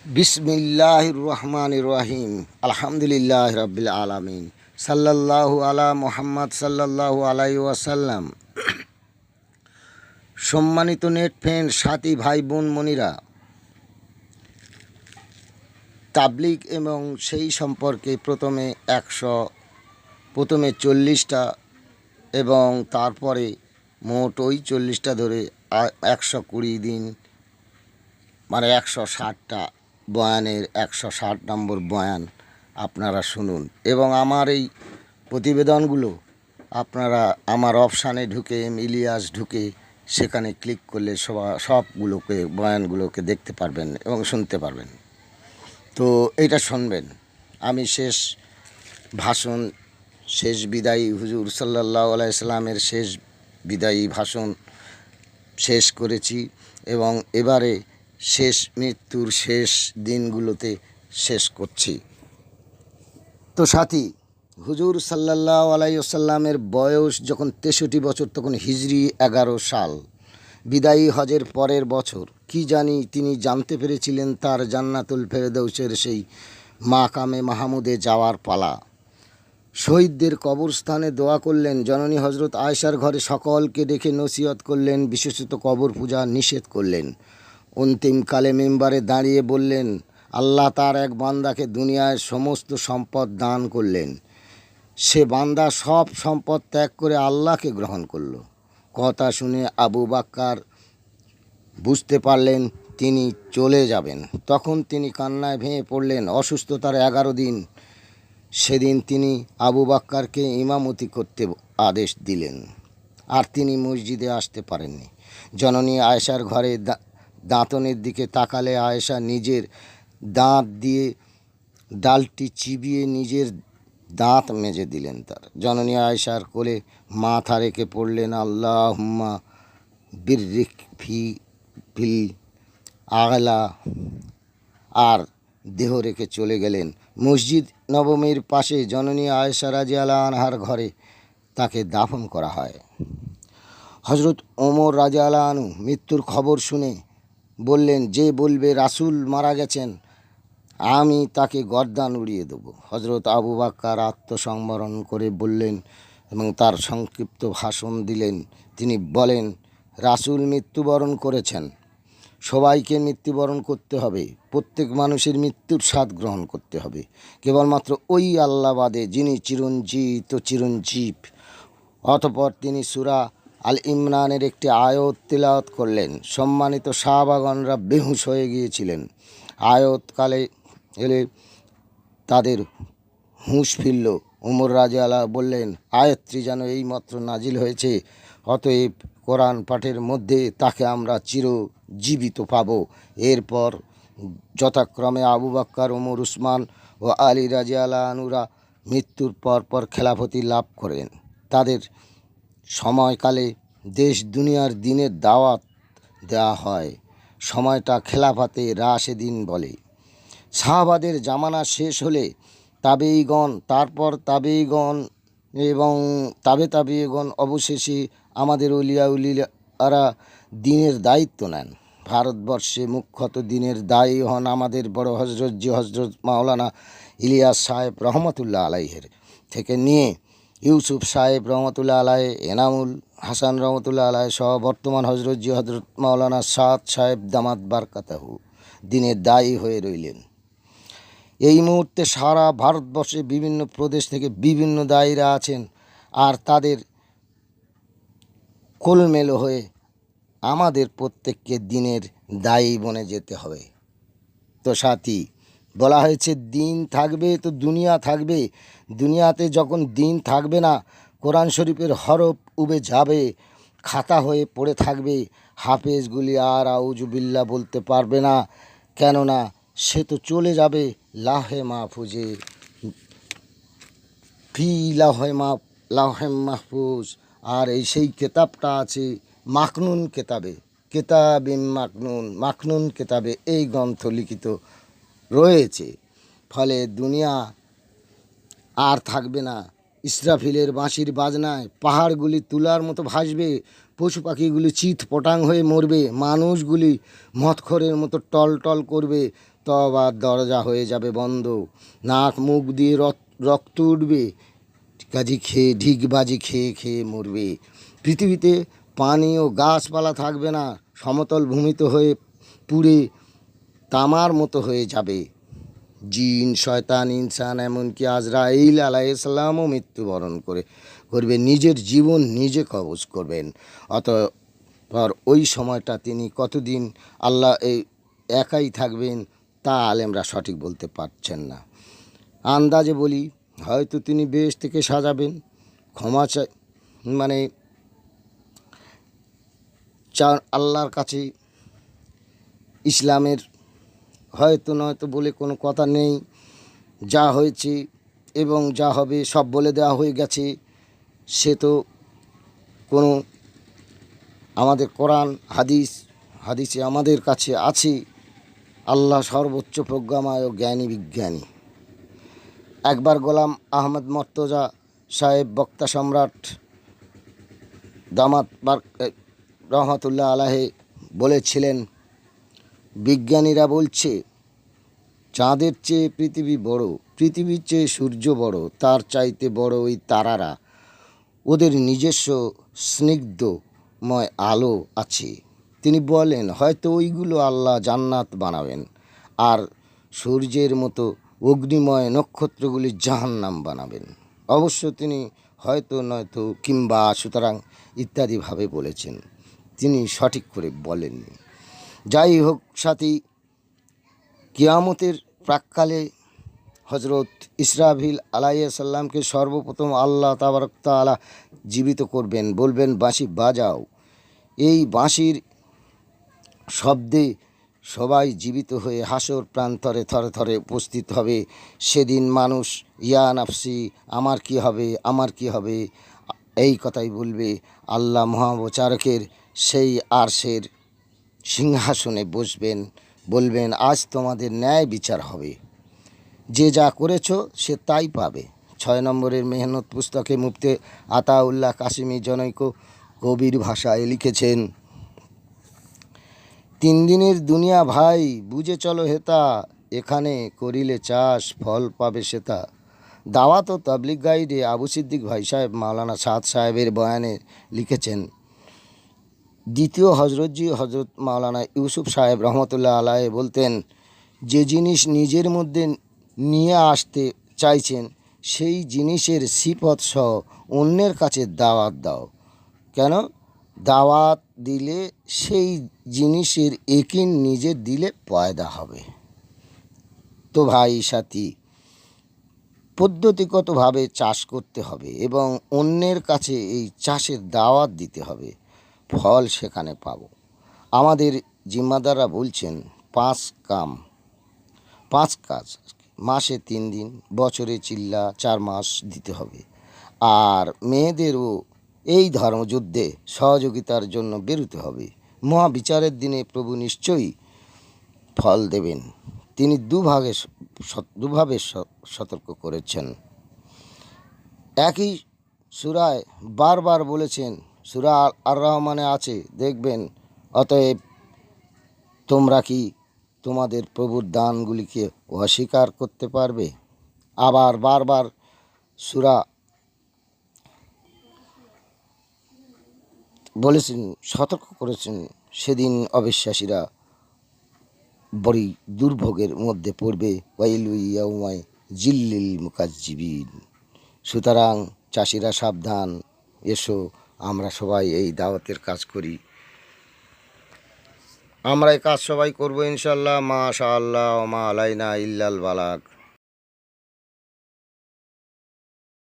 বিসমিল্লাহির রহমানির রহিম। আলহামদুলিল্লাহ রাব্বিল আলামিন। সাল্লাল্লাহু আলা মুহাম্মদ সাল্লাল্লাহু আলাইহি ওয়াসাল্লাম। সম্মানিত নেট ফ্রেন্ড, সাথী, ভাই বোন, মনিরা, তাবলিগ এবং সেই সম্পর্কে প্রথমে 40টা এবং তারপরে মোট ওই 40টা ধরে 120 দিন, মানে 160টা বয়ানের 160 নম্বর বয়ান আপনারা শুনুন। এবং আমার এই প্রতিবেদনগুলো আপনারা আমার অপশানে ঢুকে ইলিয়াস ঢুকে সেখানে ক্লিক করলে সবগুলোকে বয়ানগুলোকে দেখতে পারবেন এবং শুনতে পারবেন। তো এইটা শুনবেন। আমি শেষ ভাষণ, শেষ বিদায়ী হুজুর সাল্লাল্লাহু আলাইহি সাল্লামের শেষ বিদায়ী ভাষণ শেষ করেছি এবং এবারে মৃত্যুর শেষ দিনগুলোতে শেষ করছি। তো সাথী, হুজুর সাল্লাল্লাহু আলাইহি ওয়াসাল্লামের বয়স যখন 63 বছর, তখন হিজরি 11 সাল, বিদায়ী হজের পরের বছর, কি জানি তিনি জানতে পেরেছিলেন তার জান্নাতুল ফেরদৌসের সেই মাকামে মাহমুদে যাওয়ার পালা। শহীদদের কবরস্থানে দোয়া করলেন, জননী হজরত আয়েশার ঘরে সকলকে ডেকে নসিহত করলেন, বিশেষত কবর পূজা নিষেধ করলেন। অন্তিমকালে মেম্বারে দাঁড়িয়ে বললেন, আল্লাহ তার এক বান্দাকে দুনিয়ায় সমস্ত সম্পদ দান করলেন, সে বান্দা সব সম্পদ ত্যাগ করে আল্লাহকে গ্রহণ করল। কথা শুনে আবু বাক্কার বুঝতে পারলেন তিনি চলে যাবেন। তখন তিনি কান্নায় ভেঙে পড়লেন। অসুস্থতার 11 দিন, সেদিন তিনি আবু বাক্কারকে ইমামতি করতে আদেশ দিলেন, আর তিনি মসজিদে আসতে পারেননি। জননী আয়েশার ঘরে দাঁতনের দিকে তাকালে আয়েশা নিজের দাঁত দিয়ে ডালটি চিবিয়ে নিজের দাঁত মেজে দিলেন। তার জননী আয়েশার কোলে মাথা রেখে পড়লেন, আল্লাহুম্মা বিররিক ফিল আগলা, আর দেহ রেখে চলে গেলেন। মসজিদ নবমীর পাশে জননী আয়েশা রাদিয়াল্লাহু আনহার ঘরে তাকে দাফন করা হয়। হজরত ওমর রাদিয়াল্লাহু আনহু মৃত্যুর খবর শুনে বললেন, যে বলবে রাসূল মারা গেছেন, আমি তাকে গর্দান উড়িয়ে দেব। হজরত আবু বাক্কার আত্মসংবরণ করে বললেন এবং তার সংক্ষিপ্ত ভাষণ দিলেন। তিনি বলেন, রাসূল মৃত্যুবরণ করেছেন, সবাইকে মৃত্যুবরণ করতে হবে, প্রত্যেক মানুষের মৃত্যুর স্বাদ গ্রহণ করতে হবে, কেবলমাত্র ওই আল্লাহ বাদে যিনি চিরঞ্জিত চিরঞ্জীব। অতঃপর তিনি সূরা আল ইমরানের একটি আয়াত তিলাওয়াত করলেন। সম্মানিত সাহাবাগণরা বেহুশ হয়ে গিয়েছিলেন। আয়াতকালে এলে তাদের হুঁশ ফিরল। উমর রাদিয়াল্লাহু বললেন, আয়াতটি যেন এইমাত্র নাজিল হয়েছে, অতএব কোরআন পাঠের মধ্যে তাকে আমরা চিরজীবিত পাব। এরপর যথাক্রমে আবু বকর, ওমর, উসমান ও আলী রাদিয়াল্লাহু আনহুরা মৃত্যুর পর খেলাফতি লাভ করেন। তাদের সময়কালে দেশ দুনিয়ার দিনের দাওয়াত দেওয়া হয়। সময়টা খেলাফতে রাশেদিন বলে। সাহাবাদের জামানা শেষ হলে তাবেঈগণ, তারপর তাবেঈগণ এবং তাবেঈগণ, অবশেষে আমাদের উলিয়ারা দিনের দায়িত্ব নেন। ভারতবর্ষে মুখ্যত দিনের দায়ী হন আমাদের বড় হজরত মাওলানা ইলিয়াস সাহেব রহমতুল্লাহ আলাইহের থেকে নিয়ে ইউসুফ সাহেব রহমতুল্লাহ আলাইহ, এনামুল হাসান রহমতুল্লাহ আলাইহ সহ বর্তমান হজরত মাওলানা সাদ সাহেব দামাত বারকাতাহু দিনের দায়ী হয়ে রইলেন। এই মুহূর্তে সারা ভারতবর্ষে বিভিন্ন প্রদেশ থেকে বিভিন্ন দায়ীরা আছেন, আর তাদের কোলমেলো হয়ে আমাদের প্রত্যেককে দিনের দায়ী বনে যেতে হবে। তো সাথী, বলা হয়েছে দিন থাকবে তো দুনিয়া থাকবে। দুনিয়াতে যখন দিন থাকবে না, কোরআন শরীফের হরফ উবে যাবে, খাতা হয়ে পড়ে থাকবে। হাফেজগুলি আর আউজুবিল্লাহ বলতে পারবে না, কেননা সে তো চলে যাবে লাহে মাহফুজে, ফি লাহে মাহফুজ। আর এই সেই কেতাবটা আছে মাকনুন কেতাবে, মাকনুন কেতাবে এই গ্রন্থ লিখিত রয়েছে। ফলে দুনিয়া আর থাকবে না। ইসরাফিলের বাঁশির বাজনায় পাহাড়গুলি তুলার মতো ভাসবে, পশু পাখিগুলি চিৎ পটাং হয়ে মরবে, মানুষগুলি মদখোরের মতো টল টল করবে, তবা দরজা হয়ে যাবে বন্ধ, নাক মুখ দিয়ে রক্ত উঠবে, কাজি খেয়ে ঢিকবাজি খেয়ে খেয়ে মরবে। পৃথিবীতে পানি ও গাছপালা থাকবে না, সমতল ভূমিতে হয়ে পুড়ে তামার মতো হয়ে যাবে। জিন, শয়তান, ইনসান, এমনকি আজরাইল আলাইহিসসালামও মৃত্যুবরণ করবে, নিজের জীবন নিজে কবজ করবেন। অতঃপর ওই সময়টা তিনি কতদিন আল্লাহ এই একাই থাকবেন তা আলেমরা সঠিক বলতে পারছেন না। আন্দাজে বলি, হয়তো তিনি বেশ থেকে সাজাবেন, ক্ষমা চাই মানে আল্লাহর কাছে ইসলামের হয়তো নয়তো বলে কোনো কথা নেই। যা হয়েছে এবং যা হবে সব বলে দেওয়া হয়ে গেছে। সে তো কোনো আমাদের কোরআন হাদিসে আমাদের কাছে আছে। আল্লাহ সর্বোচ্চ প্রজ্ঞাময় ও জ্ঞানী বিজ্ঞানী। একবার গোলাম আহমদ মর্তজা সাহেব বক্তা সম্রাট দামাত রহমতুল্লাহ আলাহে বলেছিলেন, বিজ্ঞানীরা বলছে চাঁদের চেয়ে পৃথিবী বড়, পৃথিবীর চেয়ে সূর্য বড়, তার চাইতে বড় ওই তারারা, ওদের নিজস্ব স্নিগ্ধময় আলো আছে। তিনি বলেন, হয়তো ওইগুলো আল্লাহ জান্নাত বানাবেন, আর সূর্যের মতো অগ্নিময় নক্ষত্রগুলি জাহান্নাম বানাবেন। অবশ্য তিনি হয়তো নয়তো কিংবা সুতরাং ইত্যাদিভাবে বলেছেন, তিনি সঠিক করে বলেননি। যাই হোক সাথী, কিয়ামতের প্রাক্কালে হজরত ইসরাফিল আলাইহিসসালামকে সর্বপ্রথম আল্লাহ তাবারক তাআলা জীবিত করবেন, বলবেন বাঁশি বাজাও। এই বাঁশির শব্দে সবাই জীবিত হয়ে হাসর প্রান্তরে থরে থরে উপস্থিত হবে। সেদিন মানুষ ইয়া নাফসি, আমার কি হবে, আমার কি হবে, এই কথাই বলবে। আল্লাহ মহাবচারকের সেই আরশের সিংহাসনে বসবেন, বলবেন, আজ তোমাদের ন্যায় বিচার হবে, যে যা করেছো সে তাই পাবে। 6 নম্বরের মেহনত পুস্তকে মুফতি আতাউল্লাহ কাশিমি জনৈক কবির ভাষায় লিখেছেন, 3 দিনের দুনিয়া ভাই, বুঝে চলো হেতা, এখানে করিলে চাষ ফল পাবে সেতা। দাওয়াত ও তাবলিগ গাইডে আবু সিদ্দিক ভাই সাহেব মাওলানা সাদ সাহেবের বয়ানে লিখেছেন, দ্বিতীয় হজরতজি হজরত মাওলানা ইউসুফ সাহেব রহমতুল্লাহ আলাইহি বলতেন, যে জিনিস নিজের মধ্যে নিয়ে আসতে চাইছেন সেই জিনিসের সিফত সহ অন্যের কাছে দাওয়াত দাও। কেন? দাওয়াত দিলে সেই জিনিসের একিন নিজের দিলে পয়দা হবে। তো ভাই সাথী, পদ্ধতিগতভাবে চাষ করতে হবে এবং অন্যের কাছে এই চাষের দাওয়াত দিতে হবে, ফল সেখানে পাব। আমাদের জিম্মাদাররা বলছেন 5 কাজ, মাসে 3 দিন, বছরে চিল্লা 4 মাস দিতে হবে। আর মেয়েদেরও এই ধর্মযুদ্ধে সহযোগিতার জন্য বেরোতে হবে। মহাবিচারের দিনে প্রভু নিশ্চয়ই ফল দেবেন। তিনি দুভাবে সতর্ক করেছেন। একই সূরায় বারবার বলেছেন, সূরা আর রহমানে আছে, দেখবেন, অতএব তোমরা কি তোমাদের প্রভুর দানগুলিকে অস্বীকার করতে পারবে? আবার বারবার সূরা বলেছেন, সতর্ক করেছেন, সেদিন অবিশ্বাসীরা বড়ই দুর্ভোগের মধ্যে পড়বে। ওয়াইলু ইয়াউমাই জিল্লিল মুকাজ্জিবিন। সুতরাং চাষিরা সাবধান, এসো আমরা সবাই এই দাওয়াতের কাজ করি। আমরা এই কাজ সবাই করবো ইনশাল্লাহ। মাশাআল্লাহ, ওয়া মা আলাইনা ইল্লাল বালাগ।